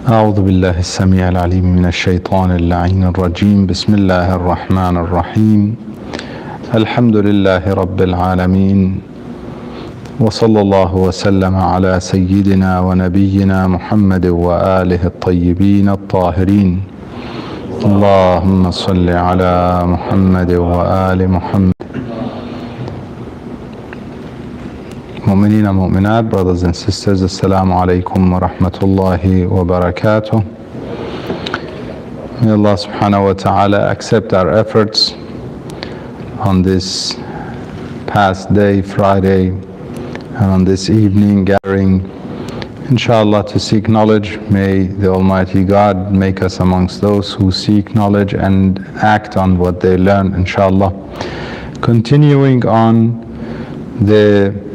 أعوذ بالله السميع العليم من الشيطان اللعين الرجيم. بسم الله الرحمن الرحيم. الحمد لله رب العالمين، وصلى الله وسلم على سيدنا ونبينا محمد وآله الطيبين الطاهرين. اللهم صل على محمد وآل محمد. Mu'mineen and mu'minat, brothers and sisters, assalamu alaikum wa rahmatullahi wa barakatuh. May Allah subhanahu wa ta'ala accept our efforts on this past day, Friday, and on this evening gathering, inshallah, to seek knowledge. May the Almighty God make us amongst those who seek knowledge and act on what they learn, inshallah. Continuing on the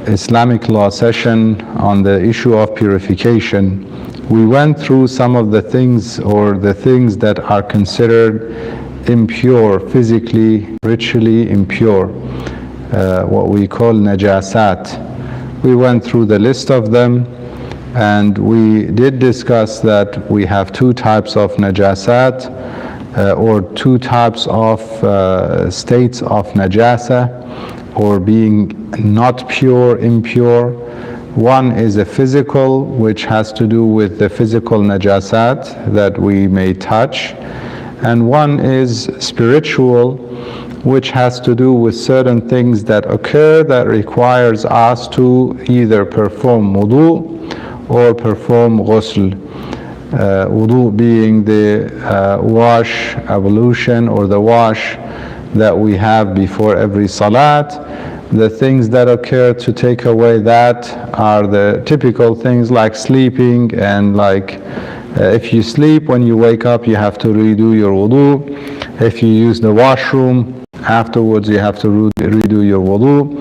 Islamic law session on the issue of purification, we went through some of the things that are considered impure, physically, ritually impure, what we call najasat. We went through the list of them, and we did discuss that we have two types of najasat, or two types of states of najasa, or being not pure, impure. One is a physical, which has to do with the physical najasat that we may touch, and one is spiritual, which has to do with certain things that occur that requires us to either perform wudu or perform ghusl. Wudu being the wash, ablution, or the wash that we have before every salat. The things that occur to take away that are the typical things like sleeping, and like if you sleep, when you wake up you have to redo your wudu. If you use the washroom, afterwards you have to redo your wudu,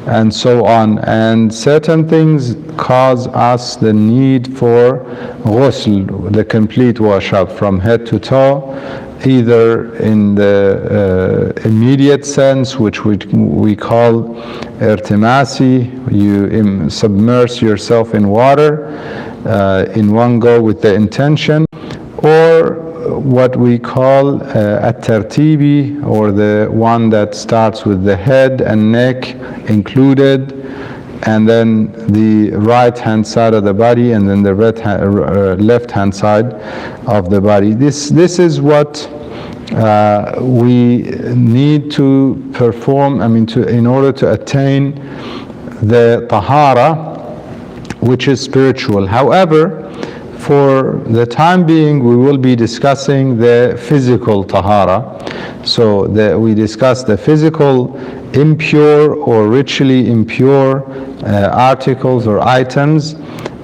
and so on. And certain things cause us the need for ghusl, the complete wash up from head to toe, either in the immediate sense, which we call irtimasi, you submerge yourself in water in one go with the intention, or what we call at-tartibi, or the one that starts with the head and neck included, and then the right hand side of the body, and then the left hand side of the body. This is what we need to perform, in order to attain the tahara, which is spiritual. However, for the time being, we will be discussing the physical tahara. So we discuss the physical impure or ritually impure articles or items,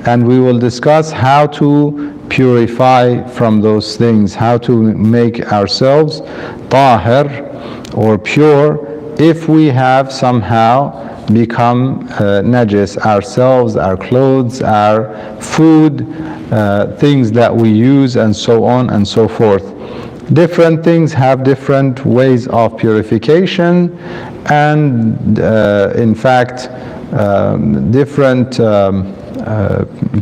and we will discuss how to purify from those things, how to make ourselves tahir or pure if we have somehow become najis ourselves, our clothes, our food, things that we use, and so on and so forth. Different things have different ways of purification, and in fact different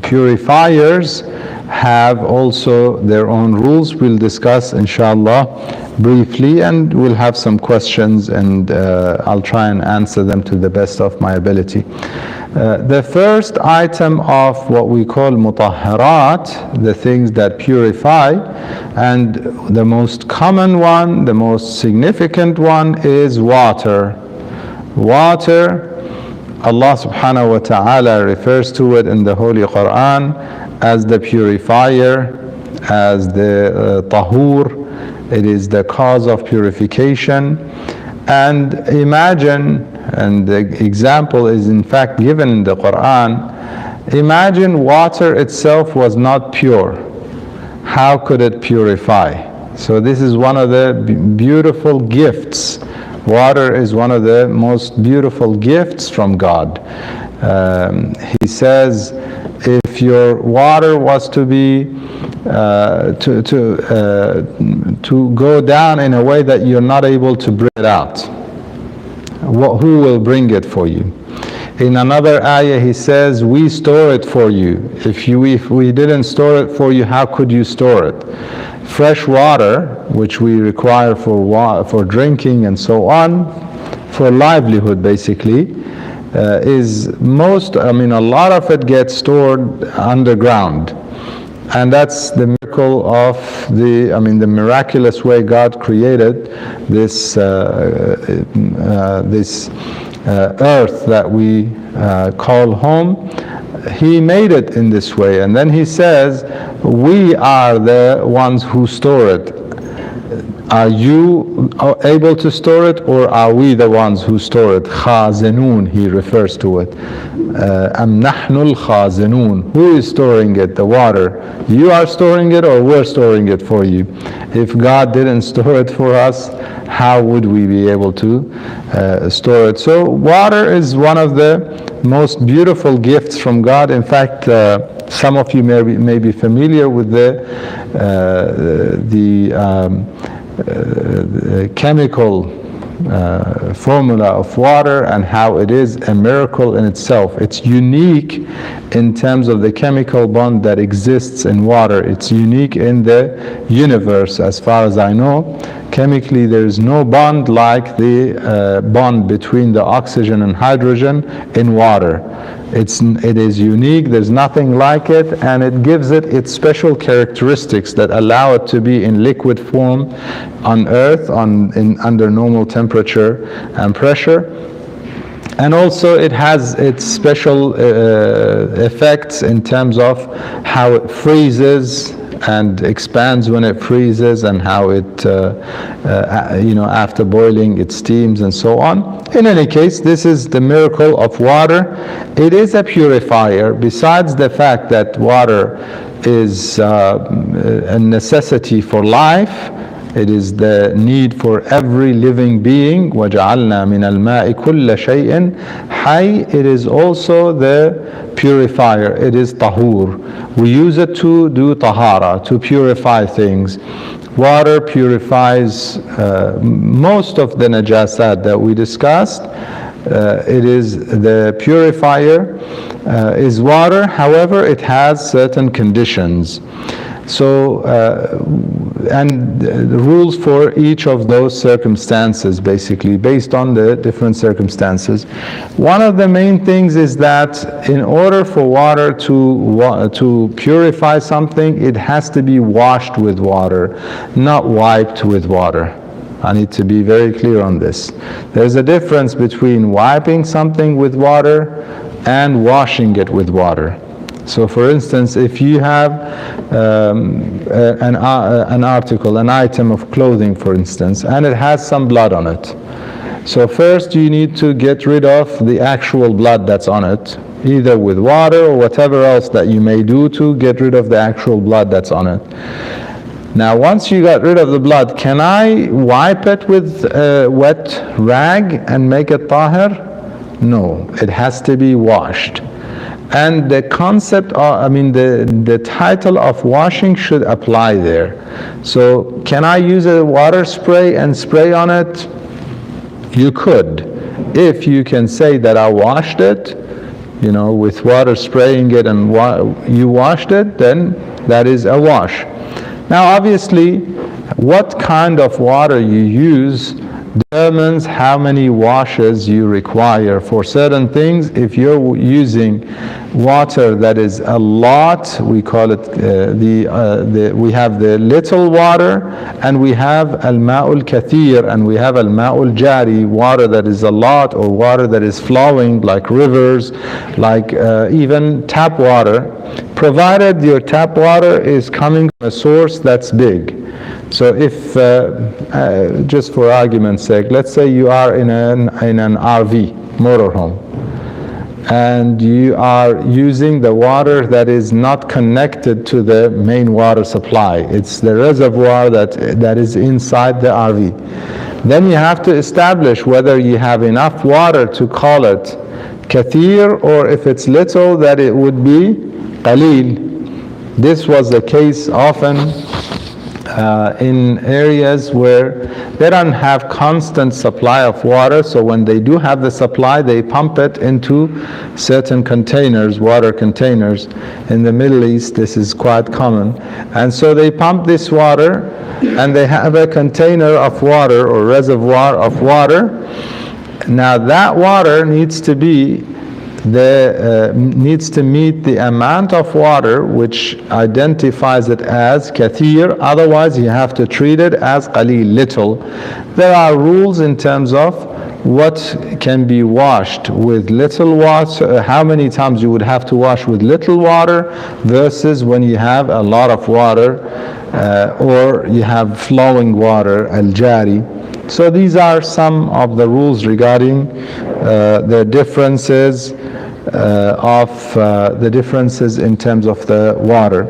purifiers have also their own rules. We'll discuss inshallah briefly, and we'll have some questions, and I'll try and answer them to the best of my ability. The first item of what we call mutahharat, the things that purify, and the most common one, the most significant one, is water. Water, Allah subhanahu wa ta'ala refers to it in the Holy Quran as the purifier, as the tahur. It is the cause of purification. And imagine, and the example is in fact given in the Quran, imagine water itself was not pure. How could it purify? So this is one of the beautiful gifts. Water is one of the most beautiful gifts from God. He says, if your water was to be to go down in a way that you're not able to bring it out, who will bring it for you? In another ayah he says, we store it for you. If we didn't store it for you, how could you store it? Fresh water, which we require for drinking and so on, for livelihood basically, is a lot of it gets stored underground. And that's the miracle of the miraculous way God created this earth that we call home. He made it in this way, and then he says, we are the ones who store it. Are you able to store it, or are we the ones who store it? Khazinun, he refers to it. Am nahnul khazinun. Who is storing it? The water. You are storing it, or we're storing it for you? If God didn't store it for us, how would we be able to store it? So water is one of the most beautiful gifts from God. In fact, some of you may be familiar with the chemical formula of water and how it is a miracle in itself. It's unique in terms of the chemical bond that exists in water. It's unique in the universe as far as I know. Chemically, there is no bond like the bond between the oxygen and hydrogen in water. It is unique, there's nothing like it, and it gives it its special characteristics that allow it to be in liquid form on Earth under normal temperature and pressure. And also it has its special effects in terms of how it freezes and expands when it freezes, and how it, after boiling, it steams and so on. In any case, this is the miracle of water. It is a purifier. Besides the fact that water is a necessity for life, it is the need for every living being. وَجَعَلْنَا مِنَ الْمَاءِ كُلَّ شَيْءٍ حَيٍّ. It is also the purifier. It is tahur. We use it to do tahara, to purify things. Water purifies most of the najasat that we discussed. It is the purifier is water. However, it has certain conditions. So, and the rules for each of those circumstances, basically, based on the different circumstances. One of the main things is that in order for water to purify something, it has to be washed with water, not wiped with water. I need to be very clear on this. There's a difference between wiping something with water and washing it with water. So for instance, if you have an article, an item of clothing, for instance, and it has some blood on it. So first you need to get rid of the actual blood that's on it, either with water or whatever else that you may do to get rid of the actual blood that's on it. Now once you got rid of the blood, can I wipe it with a wet rag and make it tahir? No, it has to be washed. And the concept, the title of washing should apply there. So can I use a water spray and spray on it? You could. If you can say that I washed it, with water spraying it and you washed it, then that is a wash. Now obviously, what kind of water you use determines how many washes you require for certain things. If you're using water that is a lot, we call it we have the little water, and we have al-ma'ul kathir, and we have al-ma'ul jari, water that is a lot, or water that is flowing like rivers, like even tap water, provided your tap water is coming from a source that's big. So if, just for argument's sake, let's say you are in an RV, motorhome, and you are using the water that is not connected to the main water supply. It's the reservoir that is inside the RV. Then you have to establish whether you have enough water to call it kathir, or if it's little, that it would be qalil. This was the case often in areas where they don't have constant supply of water, so when they do have the supply, they pump it into certain containers, water containers. In the Middle East, this is quite common. And so they pump this water, and they have a container of water or reservoir of water. Now that water needs to be needs to meet the amount of water which identifies it as kathir, otherwise you have to treat it as qalil, little. There are rules in terms of what can be washed with little water, how many times you would have to wash with little water versus when you have a lot of water or you have flowing water, al-jari. So these are some of the rules regarding the differences the differences in terms of the water.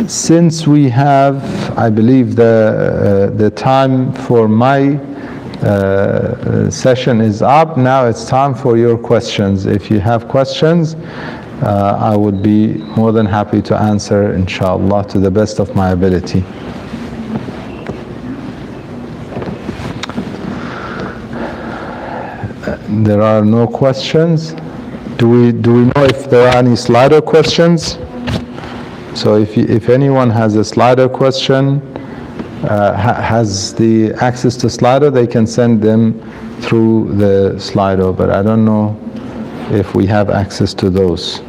Since we have, I believe the time for my session is up, now it's time for your questions. If you have questions, I would be more than happy to answer, inshallah, to the best of my ability. There are no questions. Do we know if there are any Slido questions? So if anyone has a Slido question, has the access to Slido, they can send them through the Slido, but I don't know if we have access to those.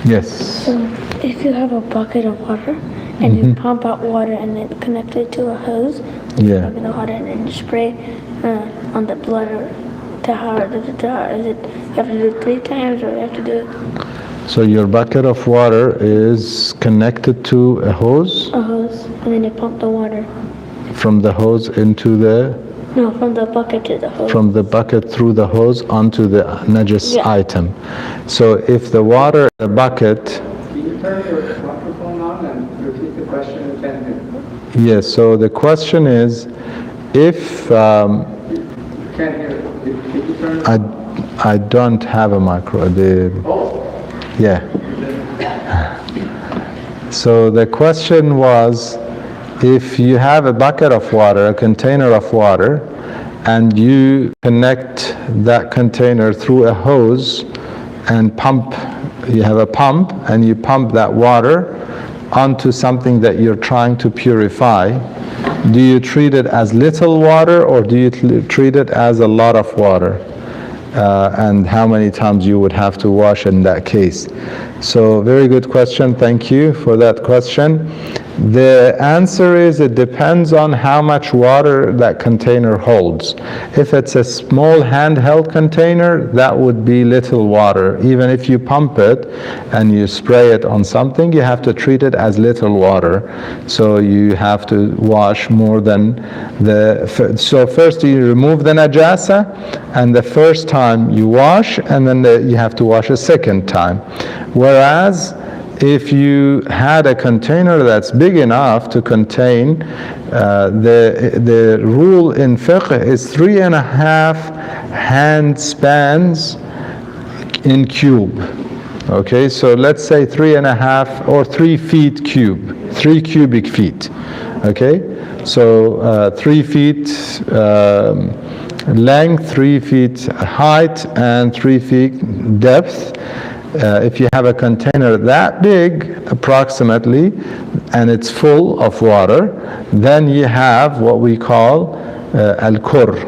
Yes. So if you have a bucket of water and you pump out water and then connect it to a hose, yeah, bucket of water and then you spray on the blood or tahar, is it you have to do it 3 times or you have to do it? So your bucket of water is connected to a hose? A hose, and then you pump the water. From the hose into the? No, from the bucket to the hose. From the bucket through the hose onto the najis item. So if the water in the bucket... Can you turn your microphone on and repeat the question again? Yes, so the question is, if... Can't hear. Can you turn it on? I don't have a micro... Yeah. So the question was, if you have a bucket of water, a container of water, and you connect that container through a hose and pump, you have a pump and you pump that water onto something that you're trying to purify, do you treat it as little water or do you treat it as a lot of water? And how many times you would have to wash in that case? So very good question. Thank you for that question. The answer is it depends on how much water that container holds. If it's a small handheld container, that would be little water. Even if you pump it and you spray it on something, you have to treat it as little water. So you have to wash more than so first you remove the najasa, and the first time you wash, and then you have to wash a second time. Whereas if you had a container that's big enough to contain, the rule in fiqh is 3.5 hand spans in cube. Okay, so let's say 3.5 or 3 feet cube, 3 cubic feet. Okay, so 3 feet length, 3 feet height, and 3 feet depth. If you have a container that big, approximately, and it's full of water, then you have what we call al-kur.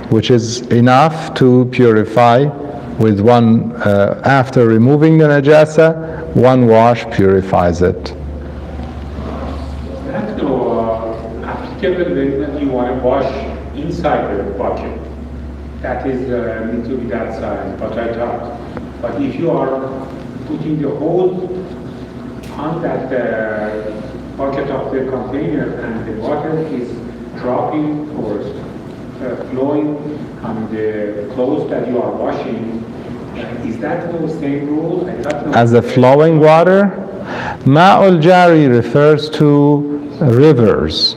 which is enough to purify with one, after removing the najasa, one wash purifies it. That's applicable when you want to wash inside the bucket. That is need to be that size, but I thought. But if you are putting the hose on that bucket of the container and the water is dropping or flowing on the clothes that you are washing, is that the same rule? I thought As a flowing water, ma'ul jari refers to rivers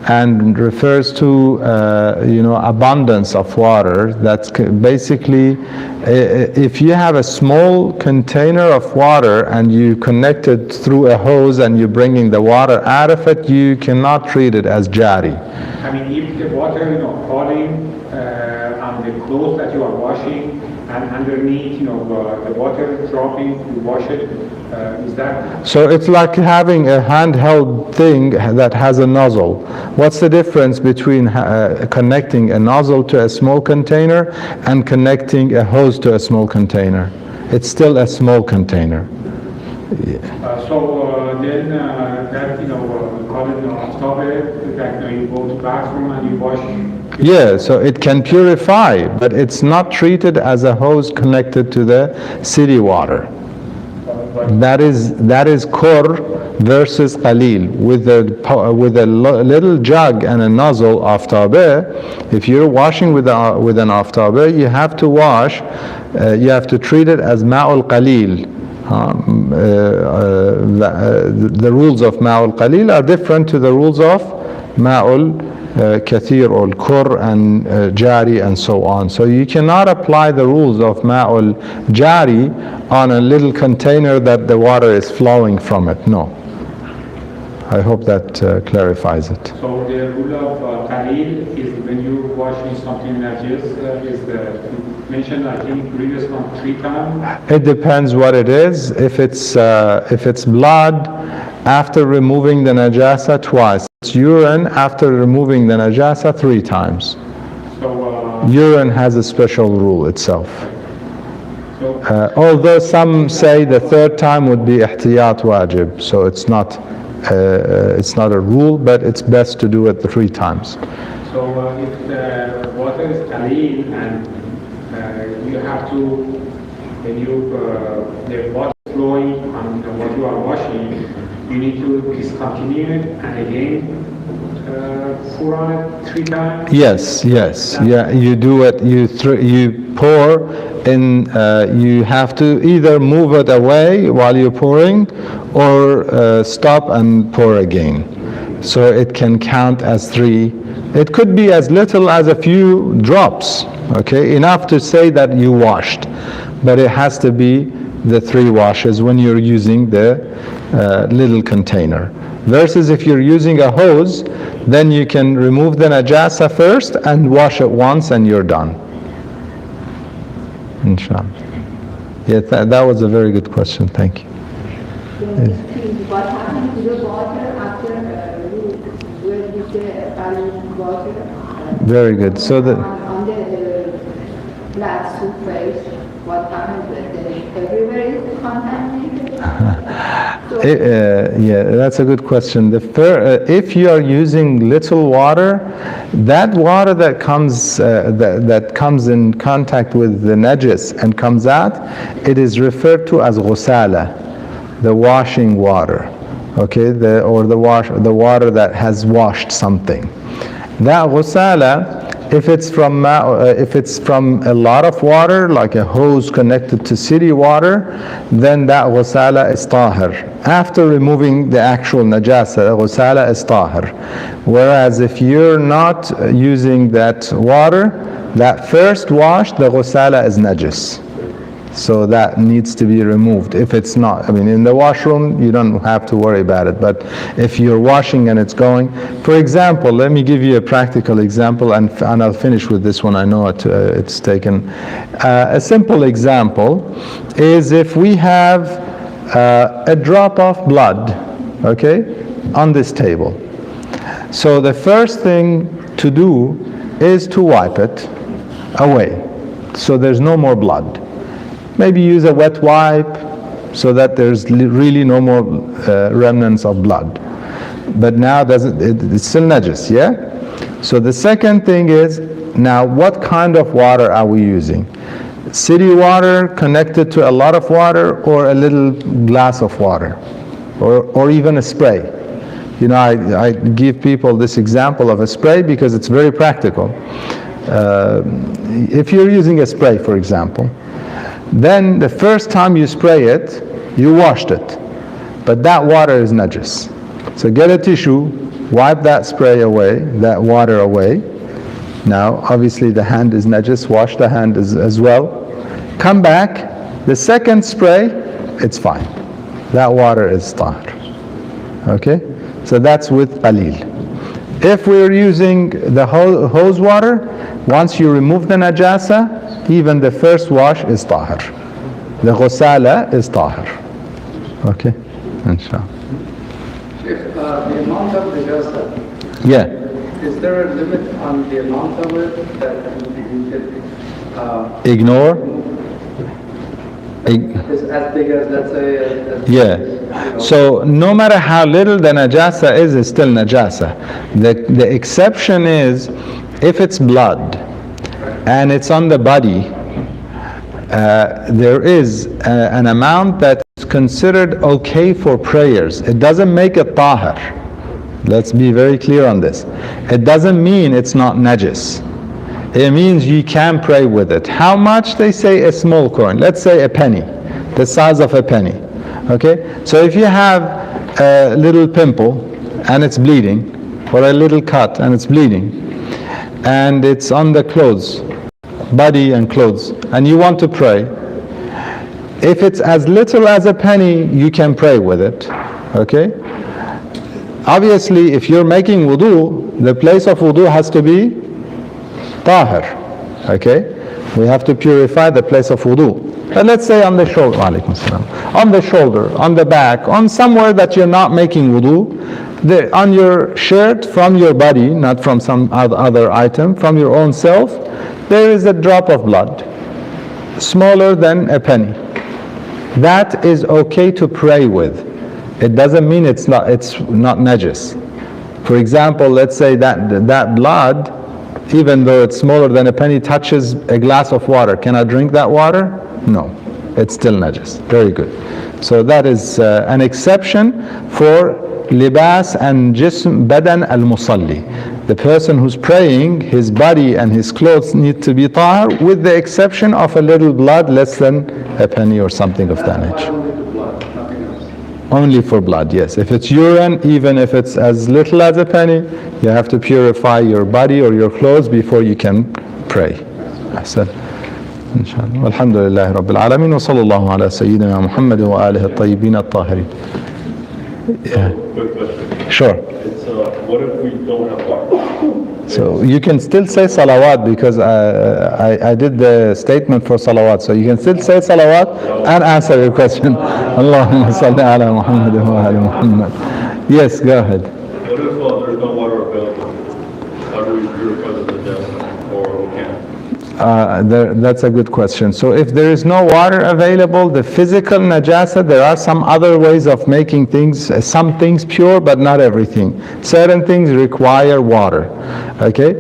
and refers to abundance of water. That's basically, if you have a small container of water and you connect it through a hose and you're bringing the water out of it, you cannot treat it as jari. I mean, if the water, falling on the clothes that you are washing, and underneath, the water dropping, you wash it, is that? So it's like having a handheld thing that has a nozzle. What's the difference between connecting a nozzle to a small container and connecting a hose to a small container? It's still a small container. So then that, we call it aftabe, that you go to the bathroom and you wash. Yeah, so it can purify, but it's not treated as a hose connected to the city water. That is kur versus qalil. With a little jug and a nozzle aftabe, if you're washing with an aftabe, you have to wash, you have to treat it as ma'ul qalil. The rules of ma'ul qalil are different to the rules of ma'ul kathir or kur and jari and so on. So you cannot apply the rules of ma'ul jari on a little container that the water is flowing from it. No. I hope that clarifies it. So the rule of qalil is when you're washing something najis, is mentioned, I think, previous one 3 times? It depends what it is. If it's blood, after removing the najasa twice. It's urine, after removing the najasa 3 times. So urine has a special rule itself. So although some say the 3rd time would be ihtiyat wajib, so it's not a rule, but it's best to do it 3 times. So if the water is qalil and you have to, when the water flowing on what you are washing, you need to discontinue it and again pour on it 3 times? Yes, yeah, you do it, you pour in, you have to either move it away while you're pouring or stop and pour again. So it can count as 3. It could be as little as a few drops, okay, enough to say that you washed, but it has to be the 3 washes when you're using the little container. Versus if you're using a hose, then you can remove the najasa first and wash it once and you're done. Inshallah. Yeah, that was a very good question. Thank you. What happened to the water after you use the water? Very good. So on the flat surface, what happened with everywhere is contaminated? Yeah, that's a good question. If you are using little water, that water that comes in contact with the najis and comes out, it is referred to as ghusala, the washing water. Okay, the water that has washed something. That ghusala, if it's from a lot of water, like a hose connected to city water, then that ghusala is tahir. After removing the actual najasa, ghusala is tahir. Whereas if you're not using that water, that first wash, the ghusala is najis. So that needs to be removed. If it's not, in the washroom, you don't have to worry about it. But if you're washing and it's going, for example, let me give you a practical example, and I'll finish with this one. I know it's taken. A simple example is if we have a drop of blood, okay, on this table. So the first thing to do is to wipe it, away, so there's no more blood. Maybe use a wet wipe so that there's really no more remnants of blood. But now it's still najis, yeah? So the second thing is, now what kind of water are we using? City water connected to a lot of water, or a little glass of water, or even a spray? You know, I give people this example of a spray because it's very practical. If you're using a spray, for example, then the first time you spray it, you washed it, but that water is najis. So get a tissue, wipe that spray away, that water away. Now, obviously the hand is najis, wash the hand as well. Come back, the second spray, it's fine. That water is tahir. Okay? So that's with qalil. If we're using the hose water, once you remove the najasa, even the first wash is tahir. The ghusala is tahir. Okay? Inshallah. If the amount of najasa, Yeah. is there a limit on the amount of it that you could Ignore? is as big as, let's say, Yeah. So no matter how little the najasa is, it's still najasa. The exception is if it's blood and it's on the body, there is an amount that is considered okay for prayers. It doesn't make it tahir. Let's be very clear on this. It doesn't mean it's not najis. It means you can pray with it. How much? They say a small coin. Let's say a penny, the size of a penny. Okay? So if you have a little pimple and it's bleeding, or a little cut and it's bleeding, and it's on the clothes, body and clothes, and you want to pray, if it's as little as a penny, you can pray with it. Okay? Obviously, if you're making wudu, the place of wudu has to be tahir. Okay? We have to purify the place of wudu. But let's say on the shoulder, on the shoulder, on the back, on somewhere that you're not making wudu, on your shirt from your body, not from some other item, from your own self, there is a drop of blood, smaller than a penny. That is okay to pray with. It doesn't mean it's not najis. For example, let's say that blood, even though it's smaller than a penny, touches a glass of water. Can I drink that water? No, it's still najis. Very good. So that is an exception for libas and jism badan al-musalli. The person who's praying, his body and his clothes need to be tahir, with the exception of a little blood less than a penny or something of that nature. Only for blood, yes. If it's urine, even if it's as little as a penny, you have to purify your body or your clothes before you can pray. Ahsan. Inshallah. Alhamdulillah Rabbil Alameen wa sallallahu ala Sayyidina Muhammad wa alihi at-tayyibin at-tahirin. Quick question. Sure. It's what if we don't have water? So you can still say salawat, because I did the statement for salawat. So you can still say salawat and answer your question. Allahumma salli ala Muhammad wa ala Muhammad. Yes, go ahead. What if there's no water available? How do we purify the najasa, or we can't? That's a good question. So if there is no water available, the physical najasa, there are some other ways of making things, some things pure, but not everything. Certain things require water. Okay?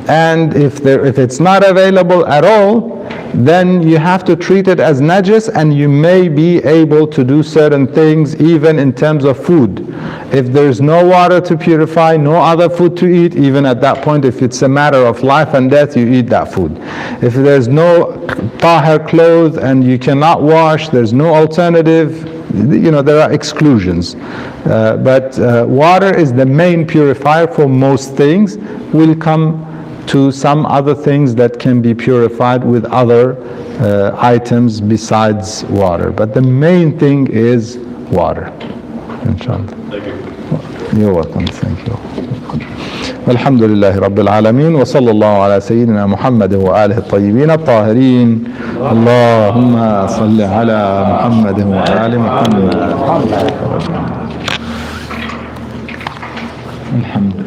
And if it's not available at all, then you have to treat it as najis, and you may be able to do certain things even in terms of food. If there's no water to purify, no other food to eat, even at that point, if it's a matter of life and death, you eat that food. If there's no tahir clothes and you cannot wash, there's no alternative, there are exclusions. But water is the main purifier for most things. We'll come to some other things that can be purified with other items besides water. But the main thing is water. Inshallah. Thank you. You're welcome. Thank you. والحمد لله رب العالمين وصلى الله على سيدنا محمد وآله الطيبين الطاهرين. اللهم صل على محمد وآل محمد. الحمد لله.